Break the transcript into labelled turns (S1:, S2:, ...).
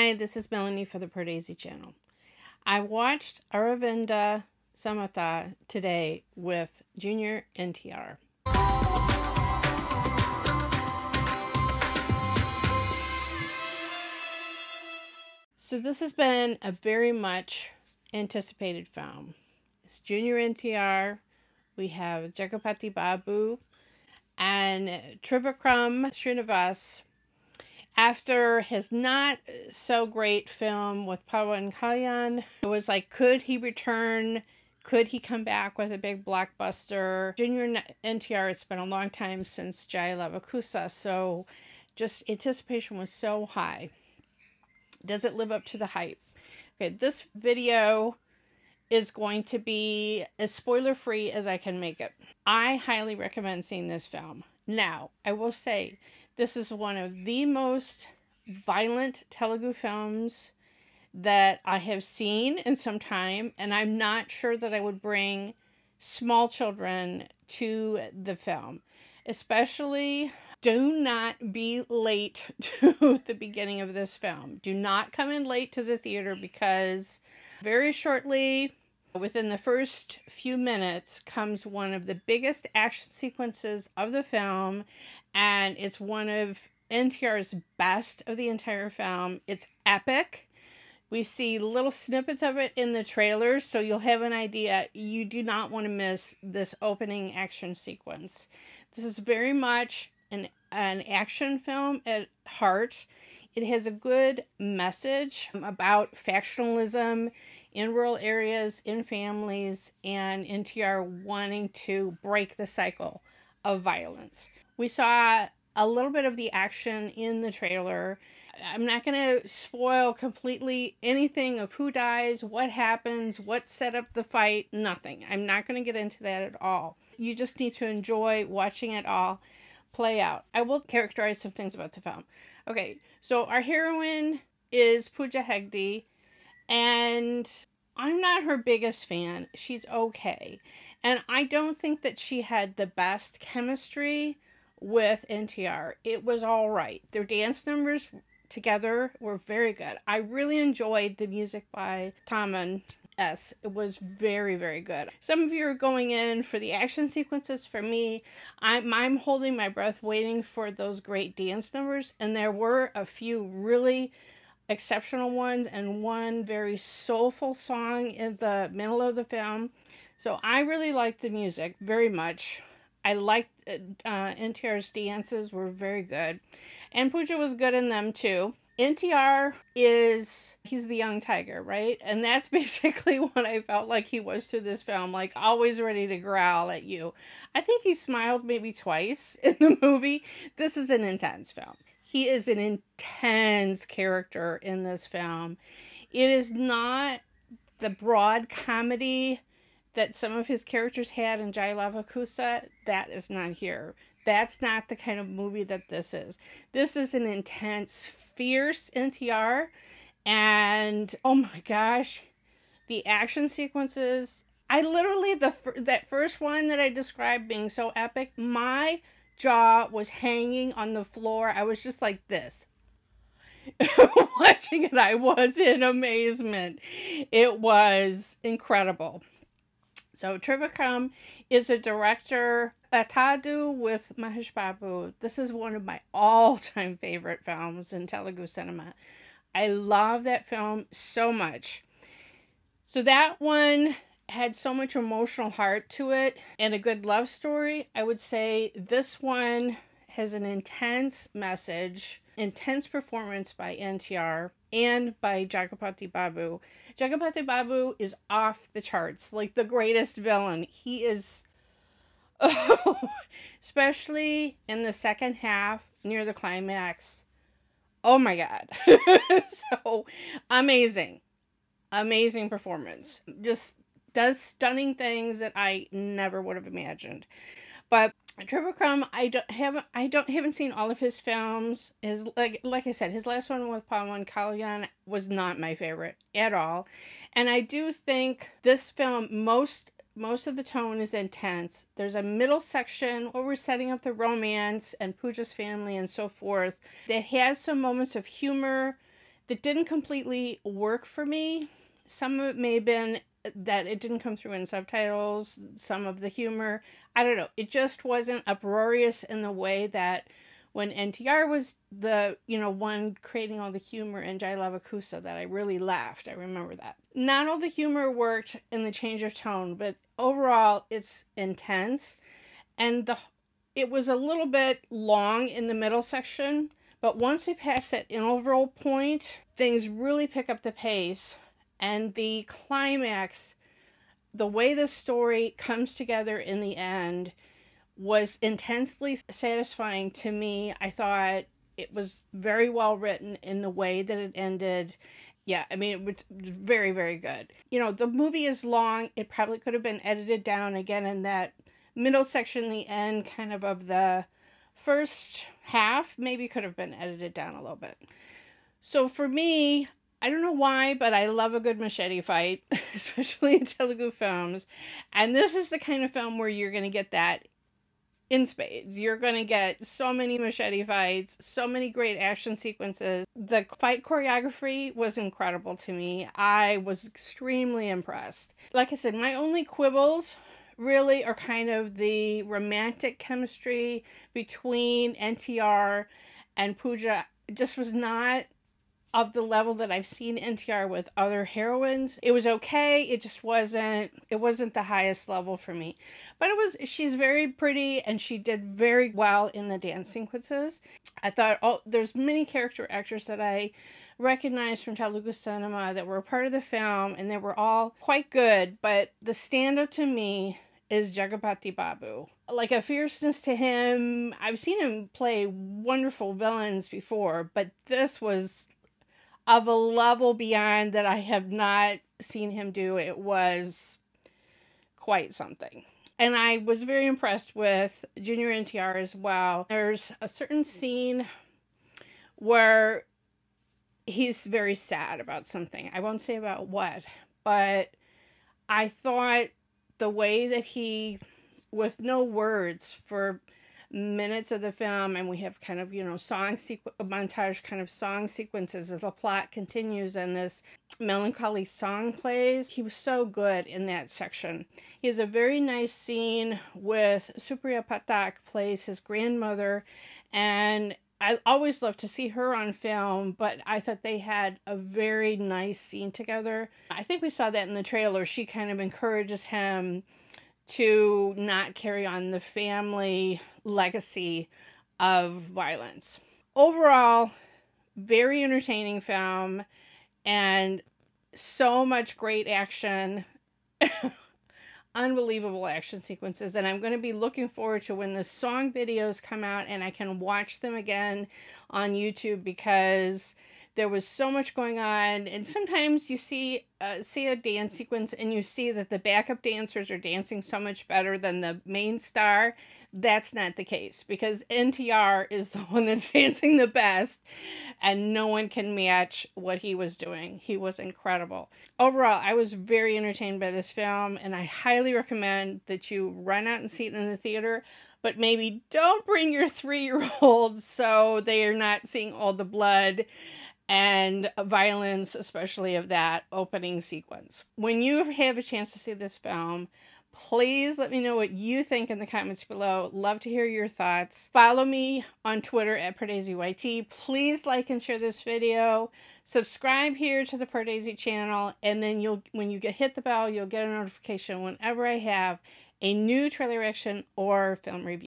S1: Hi, this is Melanie for the Pardesi channel. I watched Aravindha Sametha today with Junior NTR. So this has been a very much anticipated film. It's Junior NTR. We have Jagapathi Babu and Trivikram Srinivas. After his not so great film with Pawan Kalyan, it was like, could he return? Could he come back with a big blockbuster? Junior NTR, it's been a long time since Jai Lavakusa, so just anticipation was so high. Does it live up to the hype? Okay, this video is going to be as spoiler-free as I can make it. I highly recommend seeing this film. Now, I will say, this is one of the most violent Telugu films that I have seen in some time, and I'm not sure that I would bring small children to the film. Especially, do not be late to the beginning of this film. Do not come in late to the theater, because very shortly, within the first few minutes, comes one of the biggest action sequences of the film, and it's one of NTR's best of the entire film. It's epic. We see little snippets of it in the trailers, so you'll have an idea. You do not want to miss this opening action sequence. This is very much an action film at heart. It has a good message about factionalism in rural areas, in families, and NTR wanting to break the cycle of violence. We saw a little bit of the action in the trailer. I'm not going to spoil completely anything of who dies, what happens, what set up the fight, nothing. I'm not going to get into that at all. You just need to enjoy watching it all play out. I will characterize some things about the film. Okay, so our heroine is Pooja Hegde, and I'm not her biggest fan. She's okay. And I don't think that she had the best chemistry with NTR. It was all right. Their dance numbers together were very good. I really enjoyed the music by Thaman. Yes, it was very, very good. Some of you are going in for the action sequences. For me, I'm holding my breath waiting for those great dance numbers, and there were a few really exceptional ones and one very soulful song in the middle of the film. So I really liked the music very much. I liked NTR's dances were very good, and Pooja was good in them too. NTR he's the young tiger, right? And that's basically what I felt like he was through this film, like always ready to growl at you. I think he smiled maybe twice in the movie. This is an intense film. He is an intense character in this film. It is not the broad comedy that some of his characters had in Jai Lavakusa. That is not here. That's not the kind of movie that this is. This is an intense, fierce NTR. And oh my gosh, the action sequences. I literally, that first one that I described being so epic, my jaw was hanging on the floor. I was just like this. Watching it, I was in amazement. It was incredible. So Trivikram is a director. Atadu with Mahesh Babu. This is one of my all-time favorite films in Telugu cinema. I love that film so much. So that one had so much emotional heart to it and a good love story. I would say this one has an intense message, intense performance by NTR and by Jagapathi Babu. Jagapathi Babu is off the charts, like the greatest villain. He is, especially in the second half near the climax. Oh my God. So amazing. Amazing performance. Just does stunning things that I never would have imagined. But Trivikram, I haven't seen all of his films. His like I said, his last one with Pawan Kalyan was not my favorite at all. And I do think this film, most of the tone is intense. There's a middle section where we're setting up the romance and Pooja's family and so forth that has some moments of humor that didn't completely work for me. Some of it may have been that it didn't come through in subtitles, some of the humor. I don't know. It just wasn't uproarious in the way that when NTR was the, one creating all the humor in Jai Lavakusa, that I really laughed. I remember that. Not all the humor worked in the change of tone, but overall it's intense. And it was a little bit long in the middle section, but once we pass that interval point, things really pick up the pace. And the climax, the way the story comes together in the end, was intensely satisfying to me. I thought it was very well written in the way that it ended. Yeah, I mean, it was very, very good. The movie is long. It probably could have been edited down again in that middle section, the end kind of the first half, maybe could have been edited down a little bit. So for me, I don't know why, but I love a good machete fight, especially in Telugu films. And this is the kind of film where you're going to get that in spades. You're going to get so many machete fights, so many great action sequences. The fight choreography was incredible to me. I was extremely impressed. Like I said, my only quibbles really are kind of the romantic chemistry between NTR and Pooja. It just was not of the level that I've seen NTR with other heroines. It was okay. It just wasn't the highest level for me. But she's very pretty and she did very well in the dance sequences. I thought, there's many character actors that I recognized from Telugu cinema that were a part of the film, and they were all quite good. But the standout to me is Jagapathi Babu. Like a fierceness to him. I've seen him play wonderful villains before, but this was of a level beyond that I have not seen him do. It was quite something. And I was very impressed with Junior NTR as well. There's a certain scene where he's very sad about something. I won't say about what, but I thought the way that he, with no words for minutes of the film, and we have kind of, montage kind of song sequences as the plot continues and this melancholy song plays. He was so good in that section. He has a very nice scene with Supriya Pathak plays his grandmother, and I always love to see her on film, but I thought they had a very nice scene together. I think we saw that in the trailer. She kind of encourages him to not carry on the family legacy of violence. Overall, very entertaining film and so much great action. Unbelievable action sequences, and I'm going to be looking forward to when the song videos come out and I can watch them again on YouTube, because there was so much going on. And sometimes you see a dance sequence and you see that the backup dancers are dancing so much better than the main star. That's not the case, because NTR is the one that's dancing the best and no one can match what he was doing. He was incredible. Overall, I was very entertained by this film, and I highly recommend that you run out and see it in the theater, but maybe don't bring your 3-year-olds so they are not seeing all the blood and violence, especially of that opening sequence. When you have a chance to see this film, please let me know what you think in the comments below. Love to hear your thoughts. Follow me on Twitter at PardesiYT. Please like and share this video. Subscribe here to the Pardesi channel, and then when you hit the bell, you'll get a notification whenever I have a new trailer reaction or film review.